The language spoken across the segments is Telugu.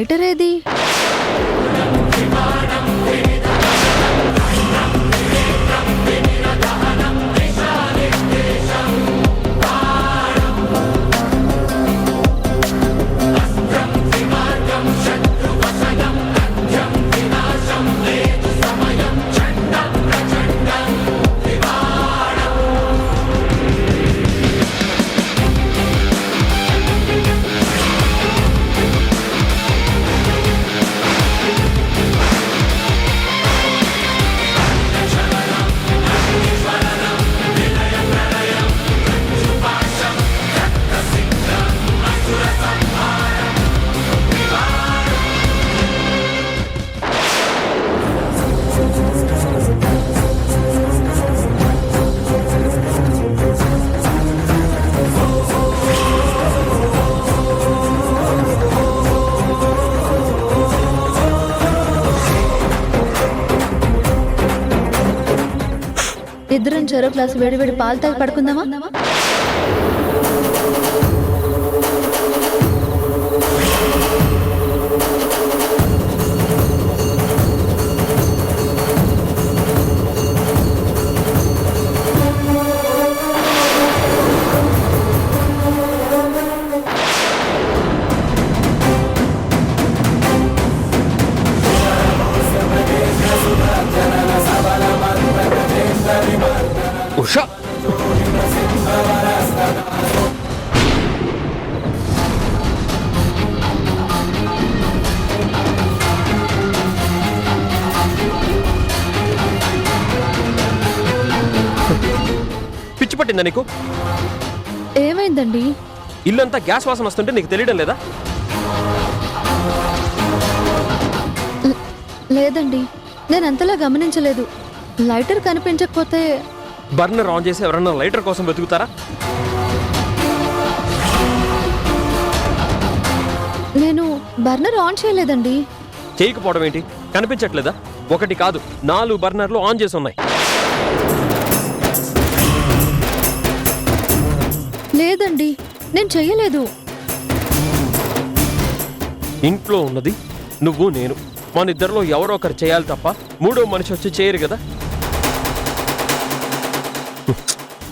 లైటర్ ఏది? ఇద్దరం చెరో గ్లాసు వేడివేడి పాలు తాగి పడుకుందామా? ఉషా, పిచ్చి పట్టిందా నీకు? ఏమైందండి? ఇల్లంతా గ్యాస్ వాసన వస్తుంటే నీకు తెలియడం లేదా? లేదండి, నేను అంతలా గమనించలేదు. లైటర్ కనిపించకపోతే బర్నర్ ఆన్ చేసి ఎవరన్నా లైటర్ కోసం వెతుకుతారా? నేను బర్నర్ ఆన్ చేయలేదండి. చేయకపోవడం ఏంటి? కనిపించట్లేదా? ఒకటి కాదు, 4 బర్నర్లు ఆన్ చేసి ఉన్నాయి. లేదండి, నేను చెయ్యలేదు. ఇంట్లో ఉన్నది నువ్వు, నేను. మన ఇద్దరిలో ఎవరో ఒకరు చేయాలి తప్ప మూడో మనిషి వచ్చి చేయరు కదా.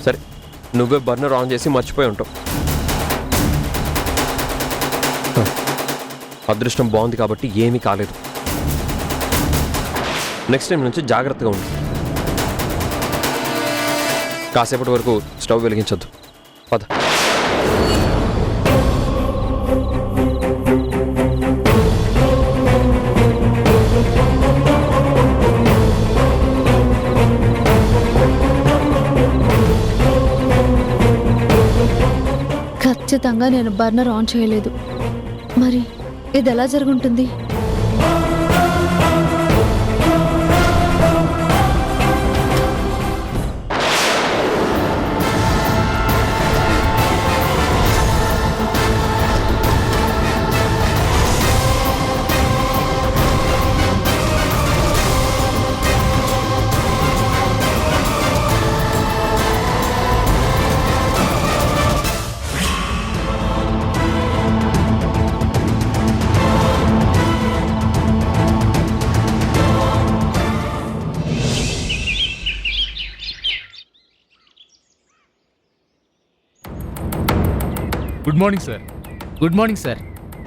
సరే, నువ్వే బర్నర్ ఆన్ చేసి మర్చిపోయి ఉంటావు. అదృష్టం బాగుంది కాబట్టి ఏమీ కాలేదు. నెక్స్ట్ టైం నుంచి జాగ్రత్తగా ఉండు. కాసేపటి వరకు స్టవ్ వెలిగించొద్దు. పద. ఖచ్చితంగా నేను బర్నర్ ఆన్ చేయలేదు. మరి ఇది ఎలా జరుగుంటుంది? Good morning sir. Good morning sir.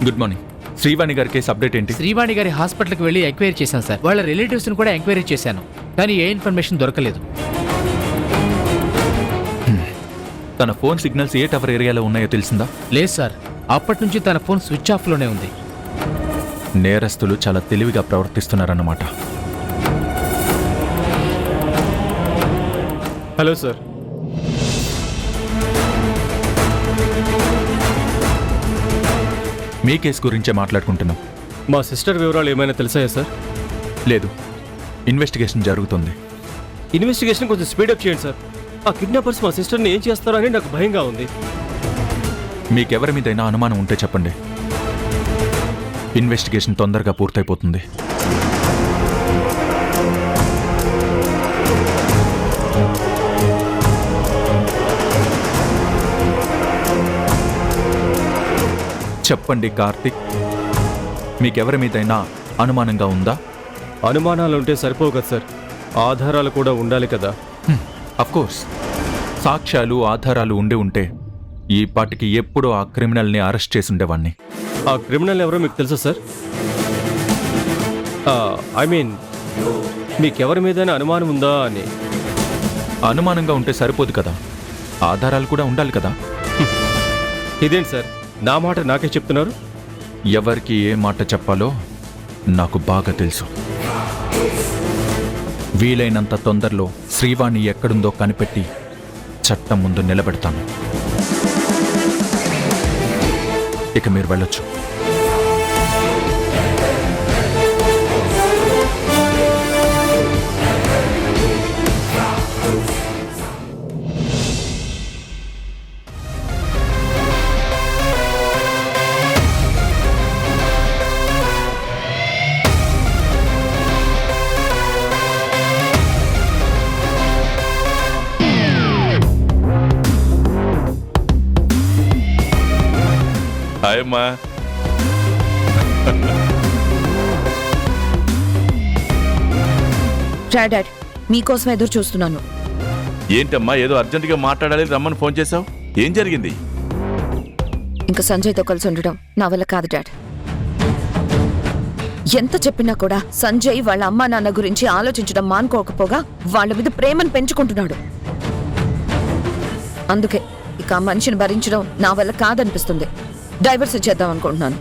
Good morning. Srivani గారి కేసు అప్డేట్ ఏంటి? శ్రీవాణి గారి హాస్పిటల్కి వెళ్ళి ఎంక్వైరీ చేశాను సార్. వాళ్ళ రిలేటివ్స్ని కూడా ఎంక్వైరీ చేశాను, కానీ ఏ ఇన్ఫర్మేషన్ దొరకలేదు. తన ఫోన్ సిగ్నల్స్ ఏ టవర్ ఏరియాలో ఉన్నాయో తెలిసిందా? లేదు సార్, అప్పటి నుంచి తన ఫోన్ స్విచ్ ఆఫ్లోనే ఉంది. నేరస్తులు చాలా తెలివిగా ప్రవర్తిస్తున్నారన్నమాట. Hello sir. మీ కేసు గురించే మాట్లాడుకుంటున్నాం. మా సిస్టర్ వివరాలు ఏమైనా తెలిసాయా సార్? లేదు, ఇన్వెస్టిగేషన్ జరుగుతుంది. ఇన్వెస్టిగేషన్ కొంచెం స్పీడప్ చేయండి సార్. ఆ కిడ్నాపర్స్ మా సిస్టర్ని ఏం చేస్తారో అని నాకు భయంగా ఉంది. మీకెవరి మీదైనా అనుమానం ఉంటే చెప్పండి. ఇన్వెస్టిగేషన్ తొందరగా పూర్తయిపోతుంది. చెప్పండి కార్తిక్, మీకెవరి మీదైనా అనుమానంగా ఉందా? అనుమానాలు ఉంటే సరిపోవు కదా సార్, ఆధారాలు కూడా ఉండాలి కదా. కోర్స్ సాక్ష్యాలు ఆధారాలు ఉంటే ఈ పాటికి ఎప్పుడో ఆ క్రిమినల్ని అరెస్ట్ చేసి ఉండేవాణ్ణి. ఆ క్రిమినల్ ఎవరో మీకు తెలుసా సార్? ఐ మీన్ మీకెవరి మీదైనా అనుమానం ఉందా అని. అనుమానంగా ఉంటే సరిపోదు కదా, ఆధారాలు కూడా ఉండాలి కదా. ఇదేంటి సార్, నా మాట నాకే చెప్తున్నారు? ఎవరికి ఏ మాట చెప్పాలో నాకు బాగా తెలుసు. వీలైనంత తొందరలో శ్రీవాణి ఎక్కడుందో కనిపెట్టి చట్టం ముందు నిలబెడతాను. ఇక మీరు వెళ్ళొచ్చు. హాయ్ అమ్మా. డాడ్, మీకోసం ఎదురు చూస్తున్నాను. ఏంటమ్మా ఏదో అర్జెంటుగా మాట్లాడాలి రమ్మని ఫోన్ చేశావు? ఏం జరిగింది? ఇంకా సంజయ్తో కలిసి ఉండడం నా వల్ల కాదు డాడ్. ఎంత చెప్పినా కూడా సంజయ్ వాళ్ళ అమ్మా నాన్న గురించి ఆలోచించడం మానుకోకపోగా వాళ్ళ మీద ప్రేమను పెంచుకుంటున్నాడు. అందుకే ఇక ఆ మనిషిని భరించడం నా వల్ల కాదనిపిస్తుంది. డైవర్స్ ఇచ్చేద్దాం అనుకుంటున్నాను.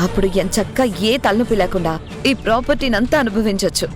అప్పుడు ఎంచక్కా ఏ తలనొప్పి లేకుండా ఈ ప్రాపర్టీని అంతా అనుభవించవచ్చు.